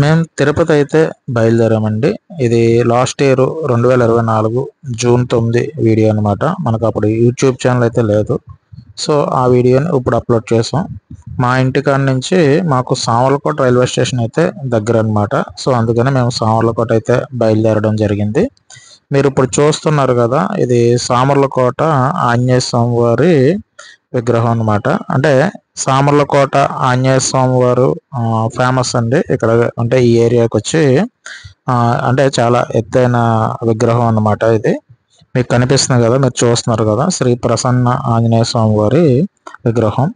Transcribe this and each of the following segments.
మేము తిరుపతి అయితే బయలుదేరామండి. ఇది లాస్ట్ ఇయర్ 2024 జూన్ 9 వీడియో అనమాట. మనకు అప్పుడు యూట్యూబ్ ఛానల్ అయితే లేదు. సో ఆ వీడియోని ఇప్పుడు అప్లోడ్ చేసాం. మా ఇంటికాడ నుంచి మాకు సామర్లకోట రైల్వే స్టేషన్ అయితే దగ్గర అనమాట. సో అందుకని మేము సామర్లకోట అయితే బయలుదేరడం జరిగింది. మీరు ఇప్పుడు చూస్తున్నారు కదా, ఇది సామర్లకోట ఆంజనేయ స్వామి వారి విగ్రహం అనమాట. అంటే సామర్లకోట ఆంజనేయ స్వామి వారు ఫేమస్ అండి ఇక్కడ. అంటే ఈ ఏరియాకి వచ్చి అంటే చాలా ఎత్తైన విగ్రహం అన్నమాట. ఇది మీకు కనిపిస్తుంది కదా, మీరు చూస్తున్నారు కదా, శ్రీ ప్రసన్న ఆంజనేయ స్వామి వారి విగ్రహం.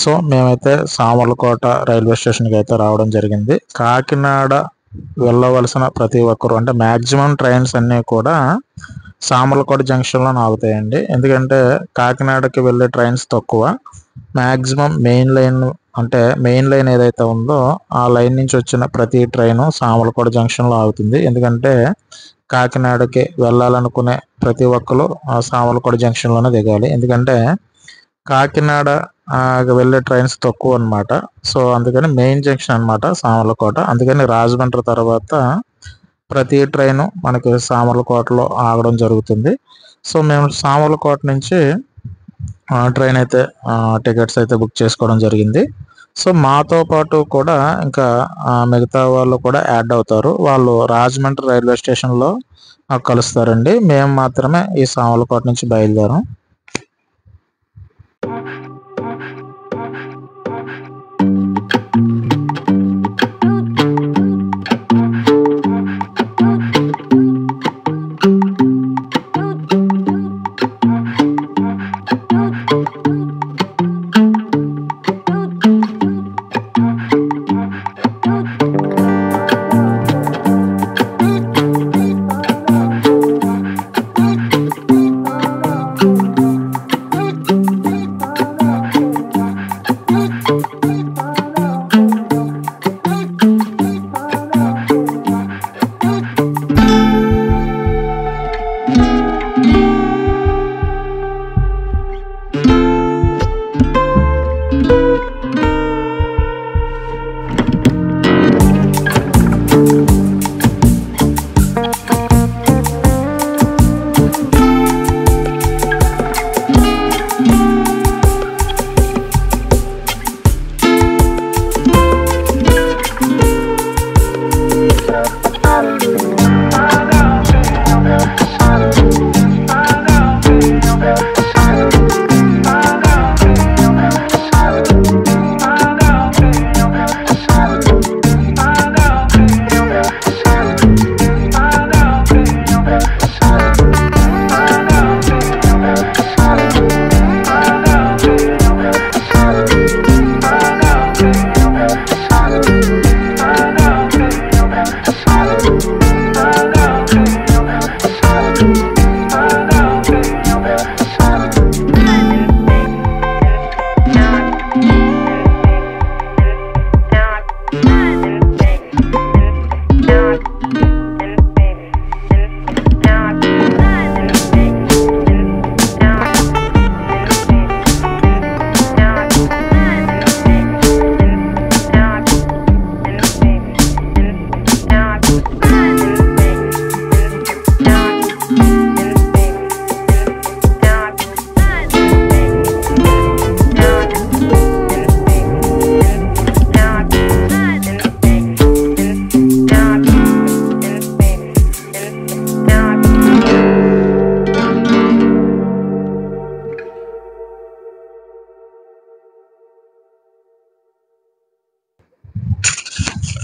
సో మేమైతే సామర్లకోట రైల్వే స్టేషన్కి అయితే రావడం జరిగింది. కాకినాడ వెళ్ళవలసిన ప్రతి ఒక్కరు, అంటే మ్యాక్సిమం ట్రైన్స్ అన్నీ కూడా సామర్లకోట జంక్షన్లో ఆగుతాయండి. ఎందుకంటే కాకినాడకి వెళ్ళే ట్రైన్స్ తక్కువ. మ్యాక్సిమం మెయిన్ లైన్ ఏదైతే ఉందో ఆ లైన్ నుంచి వచ్చిన ప్రతి ట్రైను సామర్లకోట జంక్షన్లో ఆగుతుంది. ఎందుకంటే కాకినాడకి వెళ్ళాలనుకునే ప్రతి ఒక్కరు సామర్లకోట జంక్షన్లోనే దిగాలి. ఎందుకంటే కాకినాడ వెళ్ళే ట్రైన్స్ తక్కువ అనమాట. సో అందుకని మెయిన్ జంక్షన్ అనమాట సామర్లకోట. అందుకని రాజమండ్రి తర్వాత ప్రతి ట్రైను మనకి సామర్లకోటలో ఆగడం జరుగుతుంది. సో మేము సామర్లకోట నుంచి ట్రైన్ అయితే టికెట్స్ అయితే బుక్ చేసుకోవడం జరిగింది. సో మాతో పాటు కూడా ఇంకా మిగతా వాళ్ళు కూడా యాడ్ అవుతారు. వాళ్ళు రాజమండ్రి రైల్వే స్టేషన్లో కలుస్తారండి. మేము మాత్రమే ఈ సామర్లకోట నుంచి బయలుదేరాం.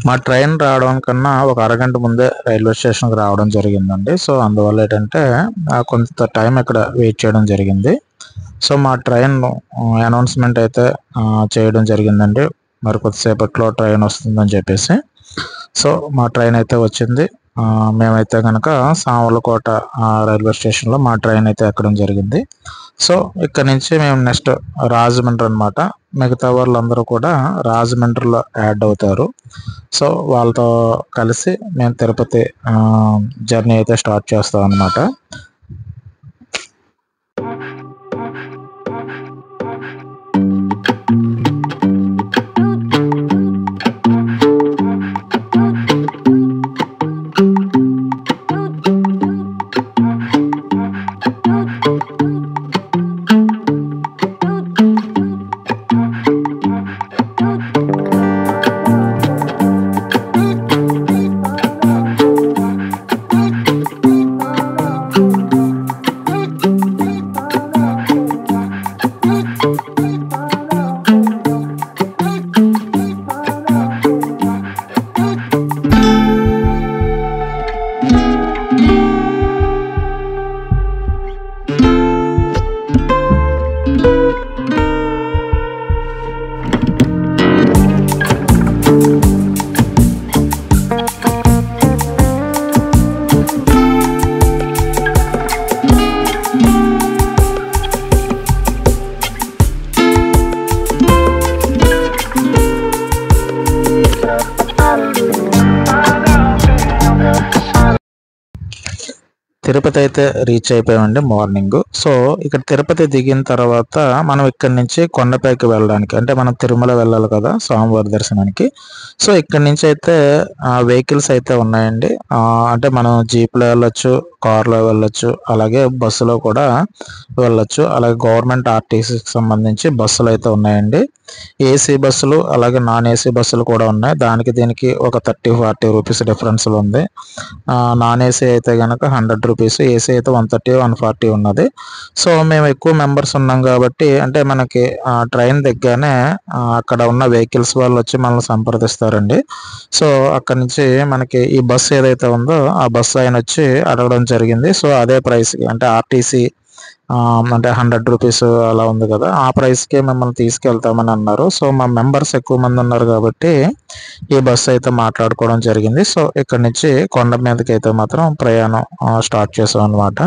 మా ట్రైన్ రావడం కన్నా ఒక అరగంట ముందే రైల్వే స్టేషన్కి రావడం జరిగిందండి. సో అందువల్ల ఏంటంటే కొంత టైం ఇక్కడ వెయిట్ చేయడం జరిగింది. సో మా ట్రైన్ అనౌన్స్మెంట్ అయితే చేయడం జరిగిందండి, మరి కొద్దిసేపట్లో ట్రైన్ వస్తుందని చెప్పేసి. సో మా ట్రైన్ అయితే వచ్చింది. మేమైతే కనుక సామర్లకోట రైల్వే స్టేషన్లో మా ట్రైన్ అయితే ఎక్కడం జరిగింది. సో ఇక్కడ నుంచి మేము నెక్స్ట్ రాజమండ్రి అనమాట. మిగతా వాళ్ళందరూ కూడా రాజమండ్రిలో యాడ్ అవుతారు. సో వాళ్ళతో కలిసి మేము తిరుపతి జర్నీ అయితే స్టార్ట్ చేస్తాం అనమాట. తిరుపతి అయితే రీచ్ అయిపోయామండి మార్నింగ్. సో ఇక్కడ తిరుపతి దిగిన తర్వాత మనం ఇక్కడి నుంచి కొండపైకి వెళ్ళడానికి, అంటే మనం తిరుమల వెళ్ళాలి కదా స్వామివారి దర్శనానికి. సో ఇక్కడి నుంచి అయితే వెహికల్స్ అయితే ఉన్నాయండి. అంటే మనం జీప్లో వెళ్ళొచ్చు, కార్లో వెళ్ళొచ్చు, అలాగే బస్సులో కూడా వెళ్ళొచ్చు. అలాగే గవర్నమెంట్ ఆర్టీసీకి సంబంధించి బస్సులు అయితే ఉన్నాయండి. ఏసీ బస్సులు అలాగే నాన్ ఏసీ బస్సులు కూడా ఉన్నాయి. దానికి దీనికి ఒక 30-40 రూపీస్ డిఫరెన్స్లో ఉంది. నాన్ ఏసీ అయితే కనుక 100 రూపీస్, ఏసీ అయితే 130-140 ఉన్నది. సో మేము ఎక్కువ మెంబర్స్ ఉన్నాం కాబట్టి, అంటే మనకి ట్రైన్ దిగ్గానే అక్కడ ఉన్న వెహికల్స్ వాళ్ళు వచ్చి మనల్ని సంప్రదిస్తారండి. సో అక్కడ నుంచి మనకి ఈ బస్సు ఏదైతే ఉందో ఆ బస్సు ఆయన వచ్చి అడగడం జరిగింది. సో అదే ప్రైస్కి, అంటే ఆర్టీసీ అంటే 100 రూపీస్ అలా ఉంది కదా, ఆ ప్రైస్కే మిమ్మల్ని తీసుకెళ్తామని అన్నారు. సో మా మెంబర్స్ ఎక్కువ మంది ఉన్నారు కాబట్టి ఈ బస్సు అయితే మాట్లాడుకోవడం జరిగింది. సో ఇక్కడ నుంచి కొండ మీదకి అయితే మాత్రం ప్రయాణం స్టార్ట్ చేసాం అన్నమాట.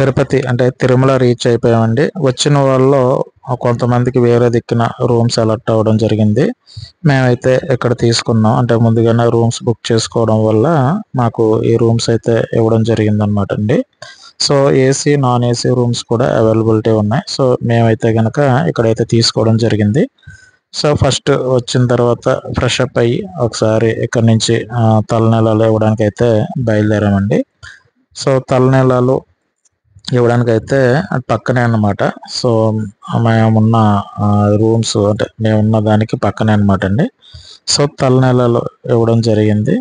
తిరుపతి అంటే తిరుమల రీచ్ అయిపోయామండి. వచ్చిన వాళ్ళు కొంతమందికి వేరే దిక్కున రూమ్స్ అలాట్ అవ్వడం జరిగింది. మేమైతే ఇక్కడ తీసుకున్నాం, అంటే ముందుగానే రూమ్స్ బుక్ చేసుకోవడం వల్ల మాకు ఈ రూమ్స్ అయితే ఇవ్వడం జరిగింది అనమాట అండి. So AC non AC rooms కూడా అవైలబిలిటీ ఉన్నాయి. సో మేమైతే కనుక ఇక్కడైతే తీసుకోవడం జరిగింది. సో ఫస్ట్ వచ్చిన తర్వాత ఫ్రెష్ అప్ అయ్యి ఒకసారి ఇక్కడ నుంచి తలనీలాలు ఇవ్వడానికి అయితే బయలుదేరామండి. సో తలనీలాలు ఇవ్వడానికి అయితే పక్కనే అన్నమాట. సో మేమున్న రూమ్స్, అంటే మేమున్న దానికి పక్కనే అనమాట అండి. సో తలనీలాలు ఇవ్వడం జరిగింది.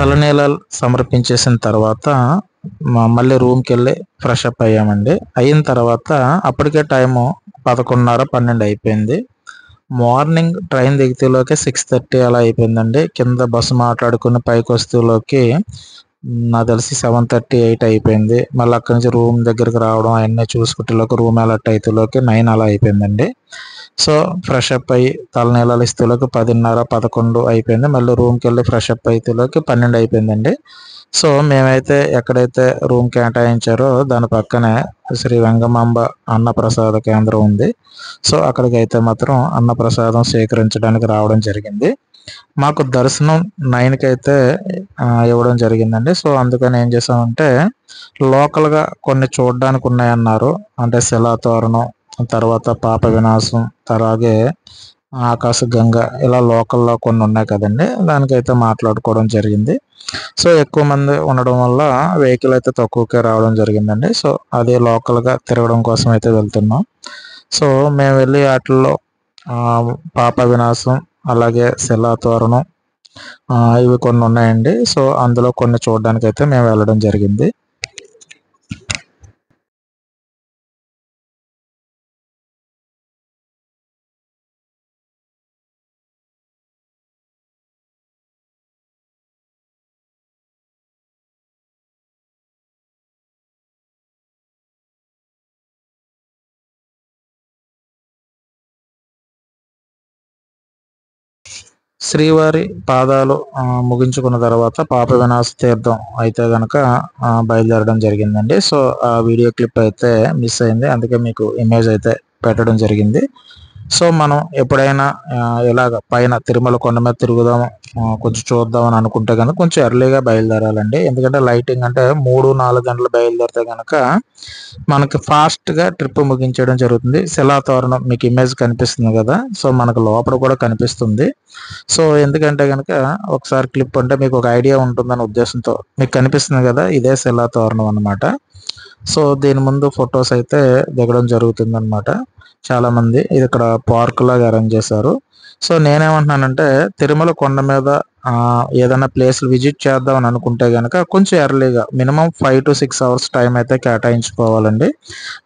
తలనీలాలు సమర్పించేసిన తర్వాత మళ్ళీ రూమ్కి వెళ్ళి ఫ్రెష్ అప్ అయ్యామండి. అయిన తర్వాత అప్పటికే టైము 11:30, 12 అయిపోయింది. మార్నింగ్ ట్రైన్ దిగుతూలోకి 6:30 అలా అయిపోయిందండి. కింద బస్సు మాట్లాడుకుని పైకి వస్తూలోకి నాకు తెలిసి 7:30, 8 అయిపోయింది. మళ్ళీ అక్కడి నుంచి రూమ్ దగ్గరికి రావడం అవన్నీ చూసుకుంటేలోకి రూమ్ అలర్ట్ అయితేలోకి 9 అలా అయిపోయిందండి. సో ఫ్రెష్ అప్ అయ్యి తలనీలాలు ఇస్తేలోకి 10:30, 11 అయిపోయింది. మళ్ళీ రూమ్కి వెళ్ళి ఫ్రెష్ అప్ అయితేలోకి 12 అయిపోయిందండి. సో మేమైతే ఎక్కడైతే రూమ్ కేటాయించారో దాని పక్కనే శ్రీ వెంగమాంబ అన్నప్రసాద కేంద్రం ఉంది. సో అక్కడికైతే మాత్రం అన్నప్రసాదం స్వీకరించడానికి రావడం జరిగింది. మాకు దర్శనం 9కి అయితే ఇవ్వడం జరిగిందండి. సో అందుకని ఏం చేసామంటే లోకల్గా కొన్ని చూడడానికి ఉన్నాయన్నారు. అంటే శిలాతోరణం, తర్వాత పాప వినాశం, అలాగే ఆకాశగంగ, ఇలా లోకల్లో కొన్ని ఉన్నాయి కదండి, దానికైతే మాట్లాడుకోవడం జరిగింది. సో ఎక్కువ మంది ఉండడం వల్ల వెహికల్ అయితే తక్కువకే రావడం జరిగిందండి. సో అదే లోకల్గా తిరగడం కోసం అయితే వెళ్తున్నాం. సో మేము వెళ్ళి వాటిల్లో పాప వినాశం, అలాగే శిలాతోరణం, ఇవి కొన్ని ఉన్నాయండి. సో అందులో కొన్ని చూడడానికి అయితే మేము వెళ్ళడం జరిగింది. శ్రీవారి పాదాలు ముగించుకున్న తర్వాత పాప వినాశ తీర్థం అయితే కనుక బయలుదేరడం జరిగిందండి. సో ఆ వీడియో క్లిప్ అయితే మిస్ అయింది, అందుకే మీకు ఇమేజ్ అయితే పెట్టడం జరిగింది. సో మనం ఎప్పుడైనా ఇలాగ పైన తిరుమల కొండ మీద తిరుగుదాం, కొంచెం చూద్దాం అని అనుకుంటే కనుక కొంచెం ఎర్లీగా బయలుదేరాలండి. ఎందుకంటే లైటింగ్ అంటే 3-4 గంటలు బయలుదేరితే కనుక మనకి ఫాస్ట్గా ట్రిప్ ముగించడం జరుగుతుంది. శిలాతోరణం మీకు ఇమేజ్ కనిపిస్తుంది కదా, సో మనకు లోపల కూడా కనిపిస్తుంది. సో ఎందుకంటే కనుక ఒకసారి క్లిప్ అంటే మీకు ఒక ఐడియా ఉంటుందనే ఉద్దేశంతో మీకు కనిపిస్తుంది కదా, ఇదే శిలాతోరణం అనమాట. సో దీని ముందు ఫొటోస్ అయితే దిగడం జరుగుతుంది అనమాట. చాలామంది ఇది ఇక్కడ పార్క్ లాగా అరేంజ్ చేశారు. సో నేనేమంటున్నానంటే తిరుమల కొండ మీద ఏదైనా ప్లేస్లు విజిట్ చేద్దాం అని అనుకుంటే కనుక కొంచెం ఎర్లీగా మినిమం 5 to 6 అవర్స్ టైం అయితే కేటాయించుకోవాలండి.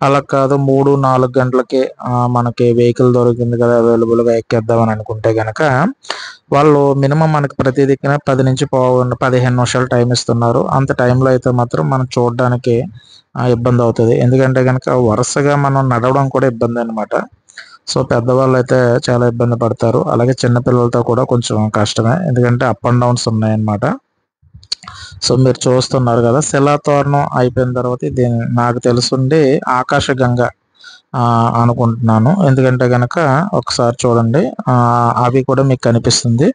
అలా కాదు 3-4 గంటలకి మనకి వెహికల్ దొరికింది కదా అవైలబుల్గా ఎక్కేద్దాం అని అనుకుంటే కనుక వాళ్ళు మినిమం మనకి ప్రతి దిక్కున 10 నుంచి 15 నిమిషాలు టైం ఇస్తున్నారు. అంత టైంలో అయితే మాత్రం మనం చూడడానికి ఇబ్బంది అవుతుంది. ఎందుకంటే కనుక వరుసగా మనం నడవడం కూడా ఇబ్బంది అనమాట. సో పెద్దవాళ్ళు అయితే చాలా ఇబ్బంది పడతారు, అలాగే చిన్నపిల్లలతో కూడా కొంచెం కష్టమే, ఎందుకంటే అప్ అండ్ డౌన్స్ ఉన్నాయన్నమాట. సో మీరు చూస్తున్నారు కదా, శిలాతోరణం అయిపోయిన తర్వాత ఇది నాకు తెలుసుండి ఆకాశగంగ అనుకుంటున్నాను. ఎందుకంటే కనుక ఒకసారి చూడండి, అవి కూడా మీకు కనిపిస్తుంది.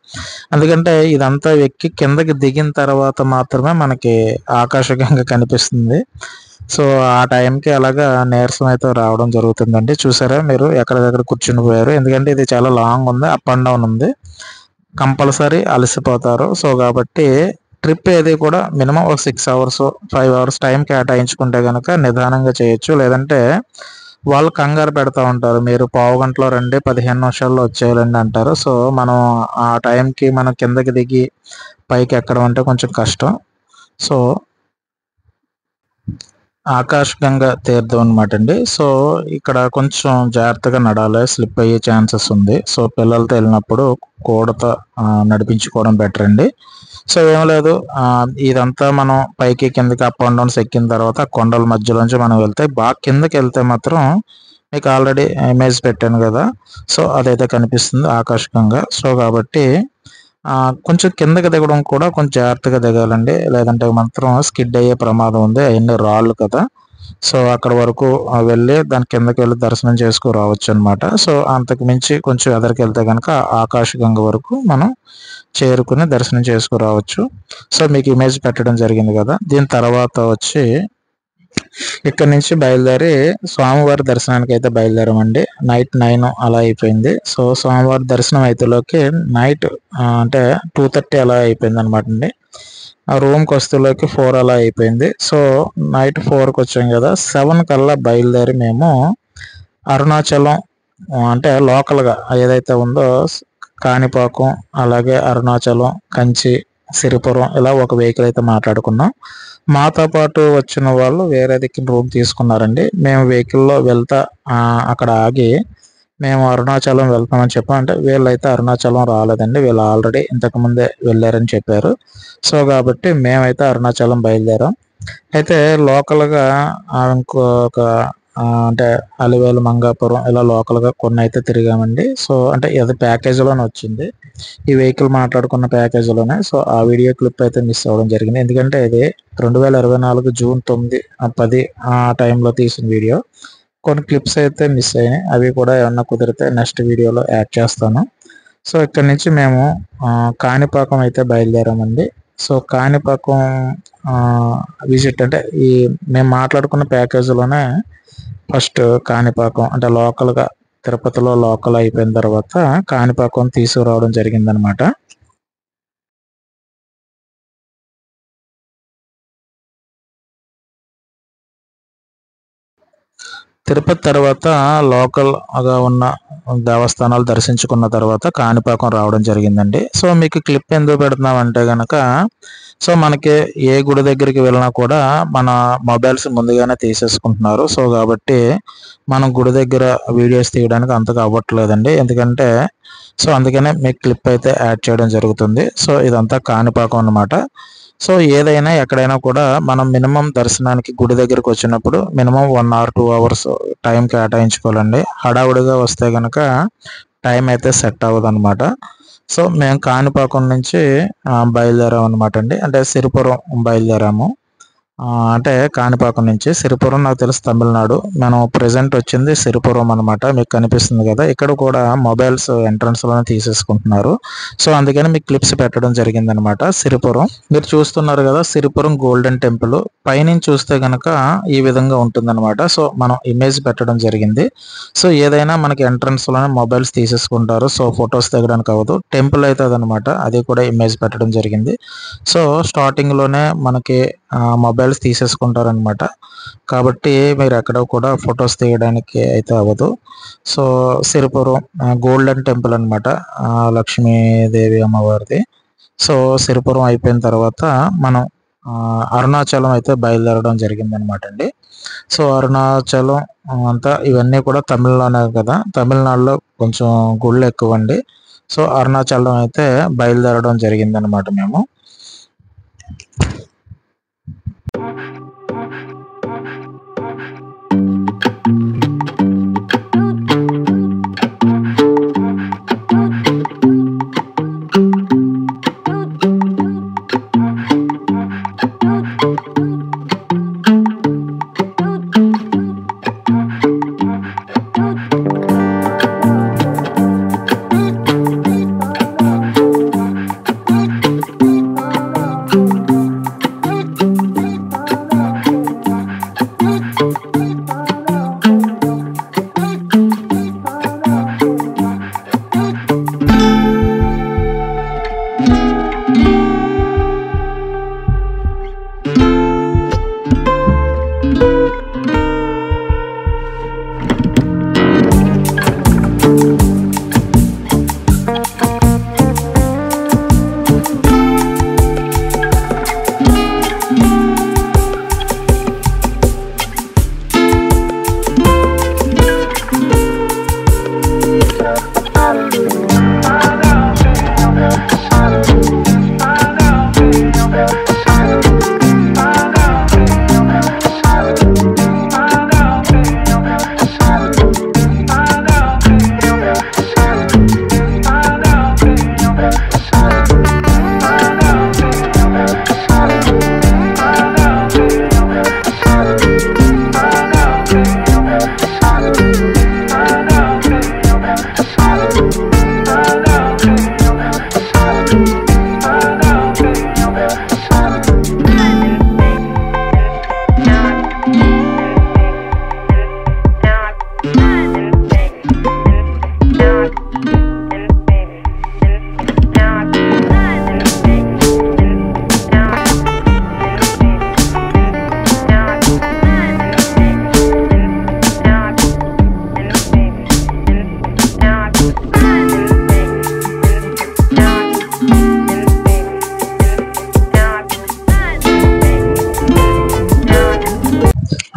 ఎందుకంటే ఇదంతా ఎక్కి కిందకి దిగిన తర్వాత మాత్రమే మనకి ఆకాశగంగ కనిపిస్తుంది. సో ఆ టైంకి అలాగా నీరసం అయితే రావడం జరుగుతుందండి. చూసారా మీరు ఎక్కడికక్కడ కూర్చుని పోయారు, ఎందుకంటే ఇది చాలా లాంగ్ ఉంది, అప్ అండ్ డౌన్ ఉంది, కంపల్సరీ అలసిపోతారు. సో కాబట్టి ట్రిప్ ఏది కూడా మినిమం ఒక 6 అవర్స్ 5 అవర్స్ టైం కేటాయించుకుంటే కనుక నిదానంగా చేయొచ్చు. లేదంటే వాళ్ళు కంగారు పెడతా ఉంటారు, మీరు పావు గంటలో రండి 15 నిమిషాల్లో వచ్చేయాలండి అంటారు. సో మనం ఆ టైంకి మనం కిందకి దిగి పైకి ఎక్కడం అంటే కొంచెం కష్టం. సో ఆకాశగంగ తీర్థం అనమాట అండి. సో ఇక్కడ కొంచెం జాగ్రత్తగా నడాలి, స్లిప్ అయ్యే ఛాన్సెస్ ఉంది. సో పిల్లలతో వెళ్ళినప్పుడు కూడత నడిపించుకోవడం బెటర్ అండి. సో ఏం లేదు, ఇదంతా మనం పైకి కిందకి అప్ అండ్ డౌన్స్ ఎక్కిన తర్వాత కొండల మధ్యలోంచి మనం వెళ్తే బాగా కిందకి వెళ్తే మాత్రం మీకు ఆల్రెడీ ఇమేజ్ పెట్టాను కదా, సో అదైతే కనిపిస్తుంది ఆకాశగంగ. సో కాబట్టి కొంచెం కిందకి దిగడం కూడా కొంచెం జాగ్రత్తగా దిగాలండి, లేదంటే మాత్రం స్కిడ్ అయ్యే ప్రమాదం ఉంది, అవన్నీ రాళ్ళు కదా. సో అక్కడ వరకు వెళ్ళి దాని కిందకి వెళ్ళి దర్శనం చేసుకురావచ్చు అనమాట. సో అంతకు మించి కొంచెం ఎదరికి వెళ్తే కనుక ఆకాశగంగ వరకు మనం చేరుకుని దర్శనం చేసుకురావచ్చు. సో మీకు ఇమేజ్ పెట్టడం జరిగింది కదా. దీని తర్వాత వచ్చి ఇక్కడ నుంచి బయలుదేరి స్వామివారి దర్శనానికి అయితే బయలుదేరామండి. నైట్ 9 అలా అయిపోయింది. సో స్వామివారి దర్శనం అయితేలోకి నైట్ అంటే 2:30 అలా అయిపోయింది అనమాట అండి. ఆ రూమ్కి వస్తేలోకి 4 అలా అయిపోయింది. సో నైట్ 4కి వచ్చాం కదా, 7 కల్లా బయలుదేరి మేము అరుణాచలం అంటే లోకల్గా ఏదైతే ఉందో కాణిపాకం, అలాగే అరుణాచలం, కంచి, సిరిపురం ఇలా ఒక వెహికల్ అయితే మాట్లాడుకున్నాం. మాతో పాటు వచ్చిన వాళ్ళు వేరే దిక్కున రూమ్ తీసుకున్నారండి. మేము వెహికల్లో వెళ్తా అక్కడ ఆగి మేము అరుణాచలం వెళ్తామని చెప్పాం. అంటే వీళ్ళైతే అరుణాచలం రాలేదండి, వీళ్ళు ఆల్రెడీ ఇంతకుముందే వెళ్ళారని చెప్పారు. సో కాబట్టి మేమైతే అరుణాచలం బయలుదేరాం. అయితే లోకల్గా ఇంకొక అంటే అలివేలు మంగాపురం ఇలా లోకల్గా కొన్ని అయితే తిరిగామండి. సో అంటే ఇది ప్యాకేజీలోనే వచ్చింది, ఈ వెహికల్ మాట్లాడుకున్న ప్యాకేజీలోనే. సో ఆ వీడియో క్లిప్ అయితే మిస్ అవ్వడం జరిగింది, ఎందుకంటే ఇది 2024 జూన్ 9, 10 ఆ టైంలో తీసిన వీడియో. కొన్ని క్లిప్స్ అయితే మిస్ అయినాయి, అవి కూడా ఏమన్నా కుదిరితే నెక్స్ట్ వీడియోలో యాడ్ చేస్తాను. సో ఇక్కడ నుంచి మేము కాణిపాకం అయితే బయలుదేరామండి. సో కాణిపాకం విజిట్ అంటే ఈ మేము మాట్లాడుకున్న ప్యాకేజీలోనే ఫస్ట్ కాణిపాకం అంటే లోకల్గా తిరుపతిలో లోకల్ అయిపోయిన తర్వాత కాణిపాకం తీసుకురావడం జరిగిందనమాట. తిరుపతి తర్వాత లోకల్గా ఉన్న దేవస్థానాలు దర్శించుకున్న తర్వాత కాణిపాకం రావడం జరిగిందండి. సో మీకు క్లిప్ ఎందుకు పెడుతున్నామంటే కనుక, సో మనకి ఏ గుడి దగ్గరికి వెళ్ళినా కూడా మన మొబైల్స్ ముందుగానే తీసేసుకుంటున్నారు. సో కాబట్టి మనం గుడి దగ్గర వీడియోస్ తీయడానికి అంతగా అవ్వట్లేదండి, ఎందుకంటే సో అందుకనే మీకు క్లిప్ అయితే యాడ్ చేయడం జరుగుతుంది. సో ఇదంతా కాణిపాకం అన్నమాట. సో ఏదైనా ఎక్కడైనా కూడా మనం మినిమం దర్శనానికి గుడి దగ్గరికి వచ్చినప్పుడు మినిమం 1 or 2 hours టైం కేటాయించుకోవాలండి. హడావుడిగా వస్తే కనుక టైం అయితే సెట్ అవ్వదు అనమాట. సో మేము కాణిపాకం నుంచి బయలుదేరాం అనమాట అండి, అంటే సిరిపురం బయలుదేరాము. అంటే కాణిపాకం నుంచి సిరిపురం నాకు తెలుసు తమిళనాడు. మనం ప్రజెంట్ వచ్చింది సిరిపురం అనమాట. మీకు కనిపిస్తుంది కదా, ఇక్కడ కూడా మొబైల్స్ ఎంట్రన్స్లోనే తీసేసుకుంటున్నారు. సో అందుకని మీకు క్లిప్స్ పెట్టడం జరిగిందనమాట. సిరిపురం మీరు చూస్తున్నారు కదా, సిరిపురం గోల్డెన్ టెంపుల్ పైనుంచి చూస్తే కనుక ఈ విధంగా ఉంటుందన్నమాట. సో మనం ఇమేజ్ పెట్టడం జరిగింది. సో ఏదైనా మనకి ఎంట్రన్స్లోనే మొబైల్స్ తీసేసుకుంటారు, సో ఫొటోస్ దిగడానికి అవ్వదు. టెంపుల్ అయితే అదనమాట, అది కూడా ఇమేజ్ పెట్టడం జరిగింది. సో స్టార్టింగ్లోనే మనకి మొబైల్స్ తీసేసుకుంటారనమాట, కాబట్టి మీరు ఎక్కడ కూడా ఫొటోస్ తీయడానికి అయితే అవ్వదు. సో సిరిపురం గోల్డెన్ టెంపుల్ అనమాట, లక్ష్మీదేవి అమ్మవారిది. సో సిరిపురం అయిపోయిన తర్వాత మనం అరుణాచలం అయితే బయలుదేరడం జరిగిందనమాట అండి. సో అరుణాచలం అంతా ఇవన్నీ కూడా తమిళనాడే కదా, తమిళనాడులో కొంచెం గుళ్ళు ఎక్కువ అండి. సో అరుణాచలం అయితే బయలుదేరడం జరిగిందనమాట మేము.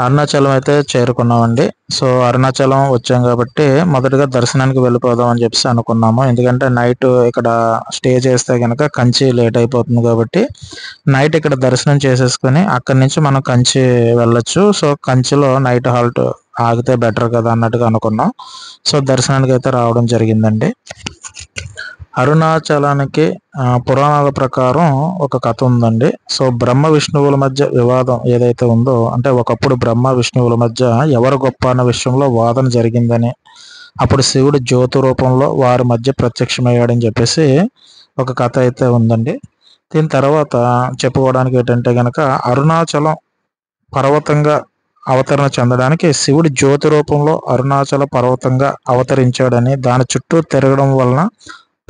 అరుణాచలం అయితే చేరుకున్నామండి. సో అరుణాచలం వచ్చాం కాబట్టి మొదటగా దర్శనానికి వెళ్ళిపోదాం అని చెప్పేసి అనుకున్నాము. ఎందుకంటే నైట్ ఇక్కడ స్టే చేస్తే కనుక కంచి లేట్ అయిపోతుంది కాబట్టి నైట్ ఇక్కడ దర్శనం చేసేసుకుని అక్కడి నుంచి మనం కంచి వెళ్ళొచ్చు. సో కంచిలో నైట్ హాల్ట్ ఆగితే బెటర్ కదా అన్నట్టుగా అనుకున్నాం. సో దర్శనానికి అయితే రావడం జరిగిందండి. అరుణాచలానికి పురాణాల ప్రకారం ఒక కథ ఉందండి. సో బ్రహ్మ విష్ణువుల మధ్య వివాదం ఏదైతే ఉందో, అంటే ఒకప్పుడు బ్రహ్మ విష్ణువుల మధ్య ఎవరు గొప్ప అన్న విషయంలో వాదన జరిగిందని, అప్పుడు శివుడు జ్యోతి రూపంలో వారి మధ్య ప్రత్యక్షమయ్యాడని చెప్పేసి ఒక కథ అయితే ఉందండి. దీని తర్వాత చెప్పుకోవడానికి ఏంటంటే కనుక అరుణాచలం పర్వతంగా అవతరణ చెందడానికి శివుడు జ్యోతి రూపంలో అరుణాచల పర్వతంగా అవతరించాడని, దాని చుట్టూ తిరగడం వలన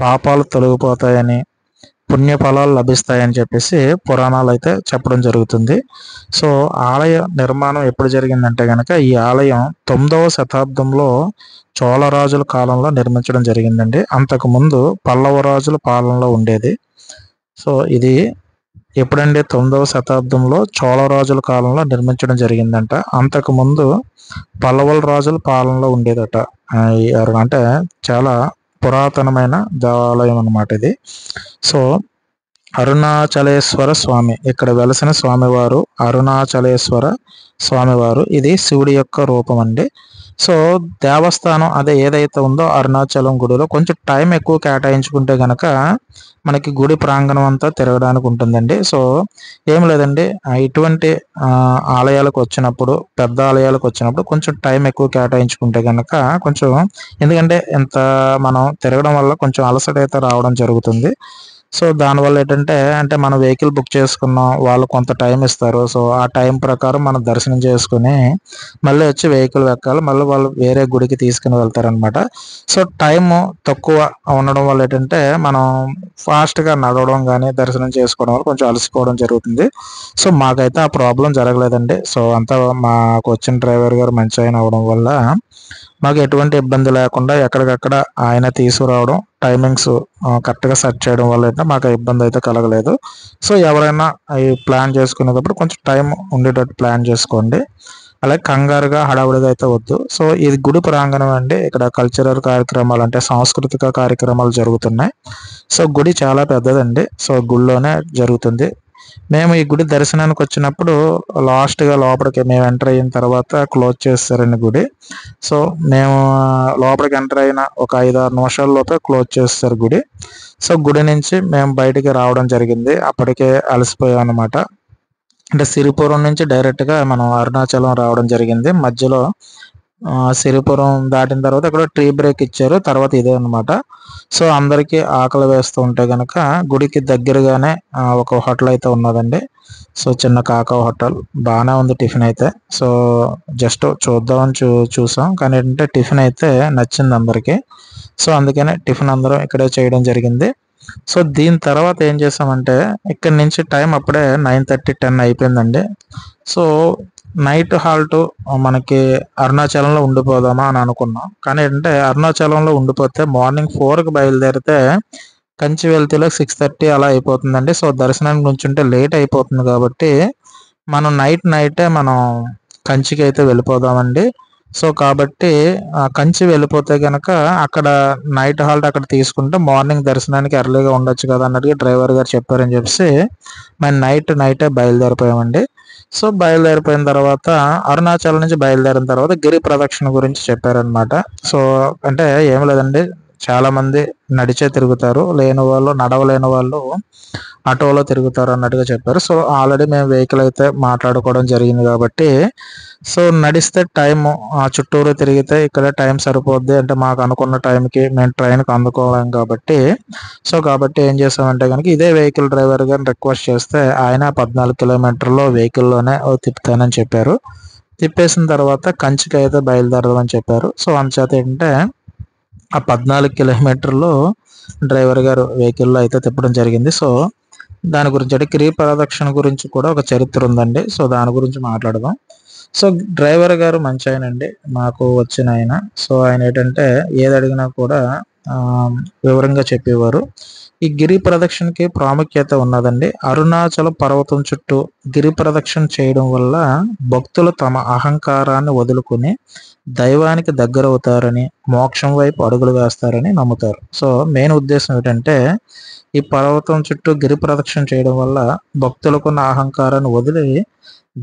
పాపాలు తొలగిపోతాయని, పుణ్యఫలాలు లభిస్తాయని చెప్పేసి పురాణాలు అయితే చెప్పడం జరుగుతుంది. సో ఆలయ నిర్మాణం ఎప్పుడు జరిగిందంటే కనుక ఈ ఆలయం 9వ శతాబ్దంలో చోళరాజుల కాలంలో నిర్మించడం జరిగిందండి. అంతకుముందు పల్లవ రాజుల పాలనలో ఉండేది. సో ఇది ఎప్పుడంటే 9వ శతాబ్దంలో చోళరాజుల కాలంలో నిర్మించడం జరిగిందంట. అంతకుముందు పల్లవుల రాజుల పాలనలో ఉండేదట. అంటే చాలా పురాతనమైన దేవాలయం అన్నమాట ఇది. సో అరుణాచలేశ్వర స్వామి ఇక్కడ వెలసిన స్వామివారు అరుణాచలేశ్వర స్వామివారు. ఇది శివుడి యొక్క రూపం అండి. సో దేవస్థానం అదే ఏదైతే ఉందో అరుణాచలం గుడిలో కొంచెం టైం ఎక్కువ కేటాయించుకుంటే కనుక మనకి గుడి ప్రాంగణం అంతా తిరగడానికి ఉంటుందండి. సో ఏం లేదండి, ఇటువంటి ఆలయాలకు వచ్చినప్పుడు, పెద్ద ఆలయాలకు వచ్చినప్పుడు కొంచెం టైం ఎక్కువ కేటాయించుకుంటే కనుక కొంచెం, ఎందుకంటే ఎంత మనం తిరగడం వల్ల కొంచెం అలసట అయితే రావడం జరుగుతుంది. సో దానివల్ల ఏంటంటే, అంటే మనం వెహికల్ బుక్ చేసుకున్నాం, వాళ్ళు కొంత టైం ఇస్తారు. సో ఆ టైం ప్రకారం మనం దర్శనం చేసుకుని మళ్ళీ వచ్చి వెహికల్ ఎక్కాలి, మళ్ళీ వాళ్ళు వేరే గుడికి తీసుకుని వెళ్తారనమాట. సో టైం తక్కువ ఉండడం వల్ల ఏంటంటే మనం ఫాస్ట్గా నడవడం కానీ దర్శనం చేసుకోవడం వల్ల కొంచెం అలసిపోవడం జరుగుతుంది. సో మాకైతే ఆ ప్రాబ్లం జరగలేదండి. సో అంతా మాకు వచ్చిన డ్రైవర్ గారు మంచి ఆయన అవడం వల్ల మాకు ఎటువంటి ఇబ్బంది లేకుండా ఎక్కడికక్కడ ఆయన తీసుకురావడం, టైమింగ్స్ కరెక్ట్గా సెట్ చేయడం వల్ల అయితే మాకు ఇబ్బంది అయితే కలగలేదు. సో ఎవరైనా ఈ ప్లాన్ చేసుకునేటప్పుడు కొంచెం టైం ఉండేటట్టు ప్లాన్ చేసుకోండి. అలాగే కంగారుగా హడావుడిగా అయితే వద్దు. సో ఇది గుడి ప్రాంగణం అండి. ఇక్కడ కల్చరల్ కార్యక్రమాలు అంటే సాంస్కృతిక కార్యక్రమాలు జరుగుతున్నాయి. సో గుడి చాలా పెద్దదండి. సో గుడిలోనే జరుగుతుంది. మేము ఈ గుడి దర్శనానికి వచ్చినప్పుడు లాస్ట్గా లోపలికి మేము ఎంటర్ అయిన తర్వాత క్లోజ్ చేస్తారండి గుడి. సో మేము లోపలికి ఎంటర్ అయిన ఒక 5-6 నిమిషాల లోపే క్లోజ్ చేస్తారు గుడి. సో గుడి నుంచి మేము బయటికి రావడం జరిగింది. అప్పటికే అలసిపోయాం అనమాట. అంటే సిరిపురం నుంచి డైరెక్ట్గా మనం అరుణాచలం రావడం జరిగింది. మధ్యలో సిరిపురం దాటిన తర్వాత ఇక్కడ టీ బ్రేక్ ఇచ్చారు. తర్వాత ఇదే అనమాట. సో అందరికీ ఆకలి వేస్తూ ఉంటే కనుక గుడికి దగ్గరగానే ఒక హోటల్ అయితే ఉన్నదండి. సో చిన్న కాకా హోటల్ బాగానే ఉంది టిఫిన్ అయితే. సో జస్ట్ చూద్దామని చూసాం, కానీ ఏంటంటే టిఫిన్ అయితే నచ్చింది అందరికీ. సో అందుకనే టిఫిన్ అందరం ఇక్కడే చేయడం జరిగింది. సో దీని తర్వాత ఏం చేసామంటే ఇక్కడి నుంచి టైం అప్పుడే 9:30, 10 అయిపోయిందండి. సో నైట్ హాల్ట్ మనకి అరుణాచలంలో ఉండిపోదామా అని అనుకున్నాం. కానీ ఏంటంటే అరుణాచలంలో ఉండిపోతే మార్నింగ్ 4కి బయలుదేరితే కంచి వెళ్తేలో 6:30 అలా అయిపోతుందండి. సో దర్శనానికి నుంచుంటే లేట్ అయిపోతుంది కాబట్టి మనం నైటే మనం కంచికి అయితే వెళ్ళిపోదామండి. సో కాబట్టి కంచి వెళ్ళిపోతే కనుక అక్కడ నైట్ హాల్ట్ అక్కడ తీసుకుంటే మార్నింగ్ దర్శనానికి ఎర్లీగా ఉండొచ్చు కదా అన్నట్టుగా డ్రైవర్ గారు చెప్పారని చెప్పేసి మేము నైటే బయలుదేరిపోయామండి. సో బయలుదేరిపోయిన తర్వాత అరుణాచలం నుంచి బయలుదేరిన తర్వాత గిరి ప్రదక్షిణ గురించి చెప్పారనమాట. సో అంటే ఏం లేదండి, చాలా మంది నడిచే తిరుగుతారు, నడవలేని వాళ్ళు ఆటోలో తిరుగుతారు అన్నట్టుగా చెప్పారు. సో ఆల్రెడీ మేము వెహికల్ అయితే మాట్లాడుకోవడం జరిగింది కాబట్టి సో నడిస్తే టైం చుట్టూరు తిరిగితే ఇక్కడ టైం సరిపోద్ది, అంటే మాకు అనుకున్న టైంకి మేము ట్రైన్కి అందుకోలేం కాబట్టి కాబట్టి ఏం చేసామంటే కనుక ఇదే వెహికల్ డ్రైవర్ గారిని రిక్వెస్ట్ చేస్తే ఆయన 14 కిలోమీటర్లో వెహికల్లోనే తిప్పుతానని చెప్పారు. తిప్పేసిన తర్వాత కంచికి అయితే బయలుదేరదామని చెప్పారు. సో అందుచేత ఏంటంటే ఆ 14 కిలోమీటర్లు డ్రైవర్ గారు వెహికల్లో అయితే తిప్పడం జరిగింది. సో దాని గురించి అంటే గిరి ప్రదక్షిణ గురించి కూడా ఒక చరిత్ర ఉందండి. సో దాని గురించి మాట్లాడదాం. సో డ్రైవర్ గారు మంచి ఆయన అండి, మాకు వచ్చిన ఆయన. సో ఆయన ఏంటంటే ఏది అడిగినా కూడా వివరంగా చెప్పేవారు. ఈ గిరి ప్రదక్షిణకి ప్రాముఖ్యత ఉన్నదండి. అరుణాచల పర్వతం చుట్టూ గిరి ప్రదక్షిణ చేయడం వల్ల భక్తులు తమ అహంకారాన్ని వదులుకుని దైవానికి దగ్గరవుతారని, మోక్షం వైపు అడుగులు వేస్తారని నమ్ముతారు. సో మెయిన్ ఉద్దేశం ఏంటంటే ఈ పర్వతం చుట్టూ గిరి ప్రదక్షిణ చేయడం వల్ల భక్తులకున్న అహంకారాన్ని వదిలి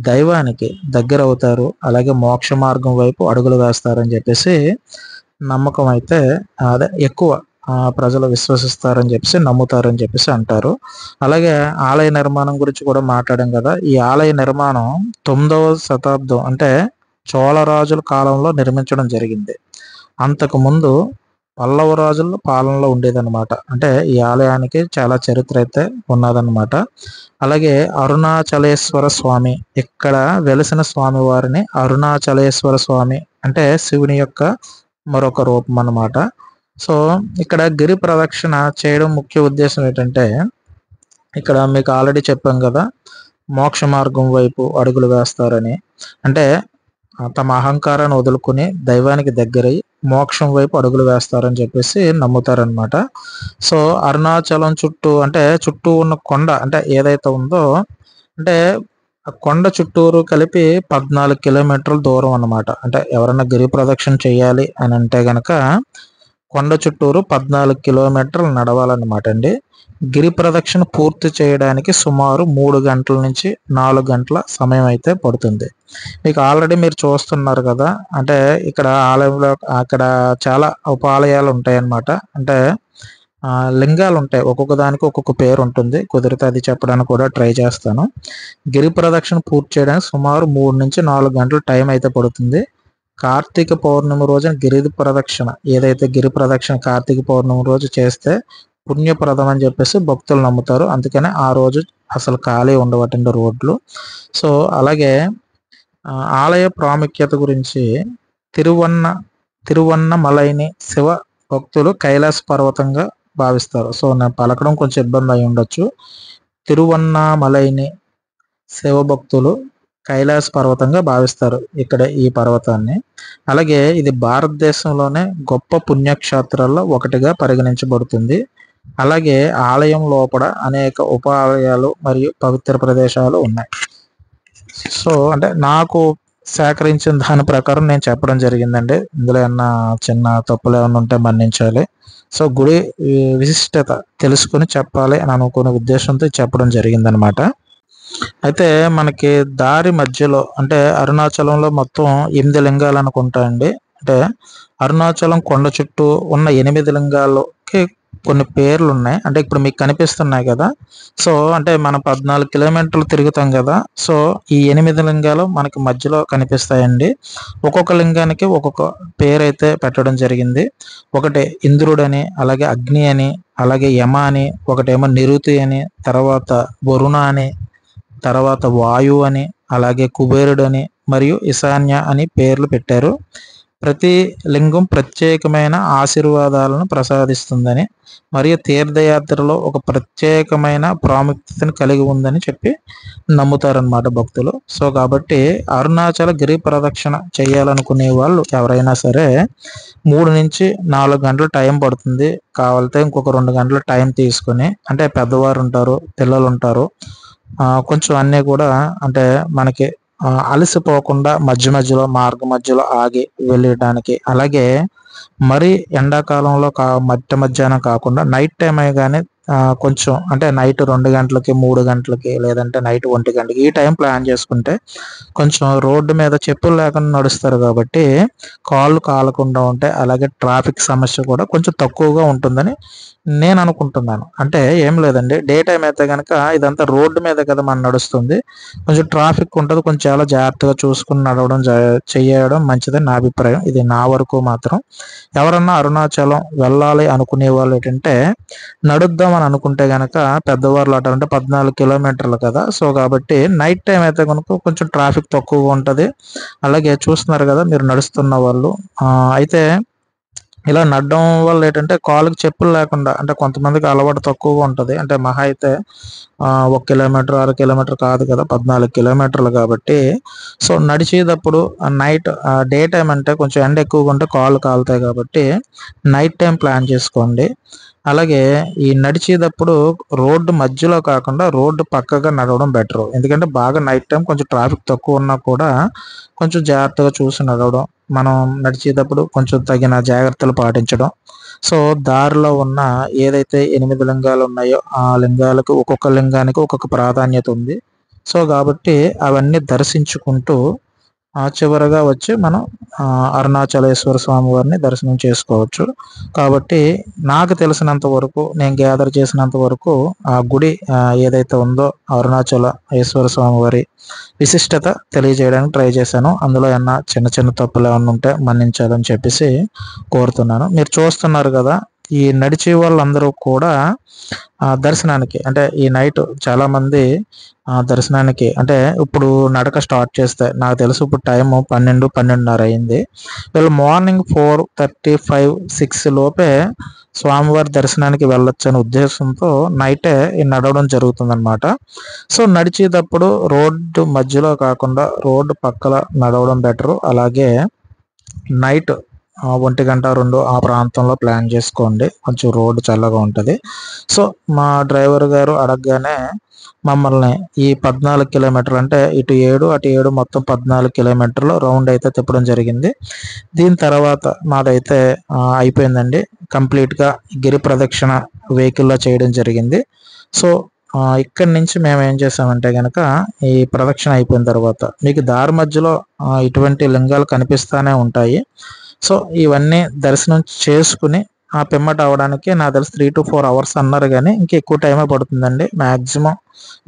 దైవానికి దగ్గర అవుతారు, అలాగే మోక్ష మార్గం వైపు అడుగులు వేస్తారని చెప్పేసి నమ్మకం అయితే అదే ఎక్కువ ప్రజలు విశ్వసిస్తారని చెప్పేసి నమ్ముతారని చెప్పేసి అంటారు. అలాగే ఆలయ నిర్మాణం గురించి కూడా మాట్లాడాం కదా. ఈ ఆలయ నిర్మాణం 9వ శతాబ్దం అంటే చోళ రాజుల కాలంలో నిర్మించడం జరిగింది. అంతకు ముందు పల్లవ రాజుల పాలనలో ఉండేదన్నమాట. అంటే ఈ ఆలయానికి చాలా చరిత్ర అయితే ఉన్నదన్నమాట. అలాగే అరుణాచలేశ్వర స్వామి, ఇక్కడ వెలిసిన స్వామి వారిని అరుణాచలేశ్వర స్వామి అంటే శివుని యొక్క మరొక రూపం అన్నమాట. సో ఇక్కడ గిరి ప్రదక్షిణ చేయడం ముఖ్య ఉద్దేశం ఏంటంటే, ఇక్కడ మీకు ఆల్రెడీ చెప్పాం కదా, మోక్ష మార్గం వైపు అడుగులు వేస్తారని. అంటే తమ అహంకారాన్ని వదులుకుని దైవానికి దగ్గరై మోక్షం వైపు అడుగులు వేస్తారని చెప్పేసి నమ్ముతారనమాట. సో అరుణాచలం చుట్టూ అంటే చుట్టూ ఉన్న కొండ అంటే ఏదైతే ఉందో అంటే ఆ కొండ చుట్టూరు కలిపి 14 కిలోమీటర్ల దూరం అన్నమాట. అంటే ఎవరైనా గిరి ప్రదక్షిణ చేయాలి అని అంటే గనక కొండ చుట్టూరు 14 కిలోమీటర్లు నడవాలన్నమాట అండి. గిరి ప్రదక్షిణ పూర్తి చేయడానికి సుమారు 3 గంటల నుంచి 4 గంటల సమయం అయితే పడుతుంది. మీకు ఆల్రెడీ మీరు చూస్తున్నారు కదా, అంటే ఇక్కడ ఆలయంలో అక్కడ చాలా ఉపాలయాలు ఉంటాయన్నమాట. అంటే లింగాలు ఉంటాయి, ఒక్కొక్క దానికి ఒక్కొక్క పేరు ఉంటుంది. కుదిరితే అది చెప్పడానికి కూడా ట్రై చేస్తాను. గిరి ప్రదక్షిణ పూర్తి చేయడానికి సుమారు 3 నుంచి 4 గంటల టైం అయితే పడుతుంది. కార్తీక పౌర్ణమి రోజున గిరి ప్రదక్షిణ ఏదైతే గిరి ప్రదక్షిణ కార్తీక పౌర్ణమి రోజు చేస్తే పుణ్యప్రదం అని చెప్పేసి భక్తులు నమ్ముతారు. అందుకనే ఆ రోజు అసలు ఖాళీ ఉండవటండి రోడ్లు. సో అలాగే ఆలయ ప్రాముఖ్యత గురించి తిరువన్నమలైని శివ భక్తులు కైలాస పర్వతంగా భావిస్తారు. సో నేను పలకడం కొంచెం ఇబ్బంది అయి ఉండొచ్చు. తిరువన్నమలైని శివ భక్తులు కైలాస పర్వతంగా భావిస్తారు ఇక్కడ ఈ పర్వతాన్ని. అలాగే ఇది భారతదేశంలోనే గొప్ప పుణ్యక్షేత్రాల్లో ఒకటిగా పరిగణించబడుతుంది. అలాగే ఆలయం లోపల అనేక ఉపాలయాలు మరియు పవిత్ర ప్రదేశాలు ఉన్నాయి. సో అంటే నాకు సేకరించిన దాని ప్రకారం నేను చెప్పడం జరిగిందండి. ఇందులో ఏమన్నా చిన్న తప్పులు ఏమైనా ఉంటే మన్నించాలి. సో గుడి విశిష్టత తెలుసుకుని చెప్పాలి అని అనుకునే ఉద్దేశంతో చెప్పడం జరిగిందనమాట. అయితే మనకి దారి మధ్యలో అంటే అరుణాచలంలో మొత్తం 8 లింగాలు అనుకుంటాయండి. అంటే అరుణాచలం కొండ చుట్టూ ఉన్న 8 లింగాలకి కొన్ని పేర్లు ఉన్నాయి. అంటే ఇప్పుడు మీకు కనిపిస్తున్నాయి కదా. సో అంటే మనం 14 కిలోమీటర్లు తిరుగుతాం కదా. సో ఈ 8 లింగాలు మనకి మధ్యలో కనిపిస్తాయండి. ఒక్కొక్క లింగానికి ఒక్కొక్క పేరు అయితే పెట్టడం జరిగింది. ఒకటి ఇంద్రుడని, అలాగే అగ్ని అని, అలాగే యమ అని, ఒకటేమో నిరుతి అని, తర్వాత వరుణ అని, తర్వాత వాయు అని, అలాగే కుబేరుడు అని మరియు ఈశాన్య అని పేర్లు పెట్టారు. ప్రతి లింగం ప్రత్యేకమైన ఆశీర్వాదాలను ప్రసాదిస్తుందని మరియు తీర్థయాత్రలో ఒక ప్రత్యేకమైన ప్రాముఖ్యతను కలిగి ఉందని చెప్పి నమ్ముతారనమాట భక్తులు. సో కాబట్టి అరుణాచల గిరి ప్రదక్షిణ చేయాలనుకునే వాళ్ళు ఎవరైనా సరే 3 నుంచి 4 గంటలు టైం పడుతుంది. కావాలితే ఇంకొక 2 గంటలు టైం తీసుకుని, అంటే పెద్దవారు ఉంటారు, పిల్లలు ఉంటారు, కొంచెం అన్నీ కూడా అంటే మనకి అలసిపోకుండా మధ్య మధ్యలో మార్గ మధ్యలో ఆగి వెళ్ళడానికి. అలాగే మరి ఎండాకాలంలో మధ్యాహ్నం కాకుండా నైట్ టైం కానీ కొంచెం అంటే నైట్ 2 గంటలకి 3 గంటలకి లేదంటే నైట్ 1 గంటకి ఈ టైం ప్లాన్ చేసుకుంటే కొంచెం రోడ్డు మీద చెప్పులు లేకుండా నడుస్తారు కాబట్టి కాళ్ళు కాలకుండా ఉంటాయి. అలాగే ట్రాఫిక్ సమస్య కూడా కొంచెం తక్కువగా ఉంటుందని నేను అనుకుంటున్నాను. అంటే ఏం లేదండి, డే టైం అయితే కనుక ఇదంతా రోడ్డు మీద కదా మనం నడుస్తుంది, కొంచెం ట్రాఫిక్ ఉంటుంది, కొంచెం చాలా జాగ్రత్తగా చూసుకుని నడవడం చేయడం మంచిదని నా అభిప్రాయం. ఇది నా వరకు మాత్రం. ఎవరన్నా అరుణాచలం వెళ్ళాలి అనుకునే వాళ్ళు ఏంటంటే నడుద్దామని అనుకుంటే కనుక పెద్దవాళ్ళు అంటే 14 కిలోమీటర్లు కదా. సో కాబట్టి నైట్ టైం అయితే కనుక కొంచెం ట్రాఫిక్ తక్కువగా ఉంటుంది. అలాగే చూస్తున్నారు కదా మీరు నడుస్తున్న వాళ్ళు. అయితే ఇలా నడడం వల్ల ఏంటంటే కాళ్ళకి చెప్పులు లేకుండా, అంటే కొంతమందికి అలవాటు తక్కువగా ఉంటుంది, అంటే మహా అయితే 1 కిలోమీటర్ 6 కిలోమీటర్ కాదు కదా, 14 కిలోమీటర్లు కాబట్టి. సో నడిచేటప్పుడు నైట్ డే టైం అంటే కొంచెం ఎండ ఎక్కువగా ఉంటే కాళ్ళు కాలుతాయి కాబట్టి నైట్ టైం ప్లాన్ చేసుకోండి. అలాగే ఈ నడిచేటప్పుడు రోడ్డు మధ్యలో కాకుండా రోడ్డు పక్కగా నడవడం బెటరు. ఎందుకంటే బాగా నైట్ టైం కొంచెం ట్రాఫిక్ తక్కువ ఉన్నా కూడా కొంచెం జాగ్రత్తగా చూసి నడవడం, మనం నడిచేటప్పుడు కొంచెం తగిన జాగ్రత్తలు పాటించడం. సో దారిలో ఉన్న ఏదైతే 8 లింగాలు ఉన్నాయో ఆ లింగాలకు, ఒక్కొక్క లింగానికి ఒక్కొక్క ప్రాధాన్యత ఉంది. సో కాబట్టి అవన్నీ దర్శించుకుంటూ చివరగా వచ్చి మనం అరుణాచలేశ్వర స్వామి వారిని దర్శనం చేసుకోవచ్చు. కాబట్టి నాకు తెలిసినంత వరకు, నేను గ్యాదర్ చేసినంత వరకు ఆ గుడి ఏదైతే ఉందో అరుణాచల ఈశ్వర స్వామి వారి విశిష్టత తెలియజేయడానికి ట్రై చేశాను. అందులో ఏమన్నా చిన్న చిన్న తప్పులు ఏమన్నా ఉంటే మన్నించాలని చెప్పేసి కోరుతున్నాను. మీరు చూస్తున్నారు కదా, ఈ నడిచే వాళ్ళందరూ కూడా దర్శనానికి, అంటే ఈ నైట్ చాలామంది దర్శనానికి, అంటే ఇప్పుడు నడక స్టార్ట్ చేస్తే నాకు తెలుసు ఇప్పుడు టైము 12-12:30 అయింది. వీళ్ళు మార్నింగ్ 4:35, 6 లోపే స్వామివారి దర్శనానికి వెళ్ళొచ్చు అనే ఉద్దేశంతో నైటే ఈ నడవడం జరుగుతుందన్నమాట. సో నడిచేటప్పుడు రోడ్డు మధ్యలో కాకుండా రోడ్డు పక్కల నడవడం బెటరు. అలాగే నైట్ 1:00, 2 ఆ ప్రాంతంలో ప్లాన్ చేసుకోండి, కొంచెం రోడ్డు చల్లగా ఉంటుంది. సో మా డ్రైవర్ గారు అడగగానే మమ్మల్ని ఈ 14 కిలోమీటర్లు, అంటే ఇటు 7 అటు 7 మొత్తం 14 కిలోమీటర్లు రౌండ్ అయితే తిప్పడం జరిగింది. దీని తర్వాత మాదైతే అయిపోయిందండి, కంప్లీట్గా గిరి ప్రదక్షిణ వెహికల్లో చేయడం జరిగింది. సో ఇక్కడి నుంచి మేము ఏం చేసామంటే కనుక, ఈ ప్రదక్షిణ అయిపోయిన తర్వాత మీకు దారి మధ్యలో ఇటువంటి లింగాలు కనిపిస్తూనే ఉంటాయి. సో ఇవన్నీ దర్శనం చేసుకుని ఆ పిమ్మట అవడానికి నాకు తెలిసి 3-4 అవర్స్ అన్నారు, కానీ ఇంకా ఎక్కువ టైమే పడుతుందండి మ్యాక్సిమం.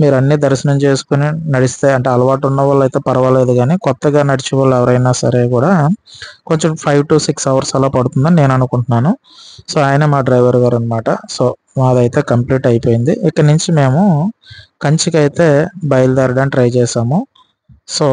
మీరు అన్ని దర్శనం చేసుకుని నడిస్తే, అంటే అలవాటు ఉన్న వాళ్ళు అయితే పర్వాలేదు, కానీ కొత్తగా నడిచే వాళ్ళు ఎవరైనా సరే కూడా కొంచెం 5-6 అవర్స్ అలా పడుతుందని నేను అనుకుంటున్నాను. సో ఆయన మా డ్రైవర్ గారు అనమాట. సో మాదైతే కంప్లీట్ అయిపోయింది. ఇక్కడ నుంచి మేము కంచికి అయితే బయలుదేరడానికి ట్రై చేసాము. సో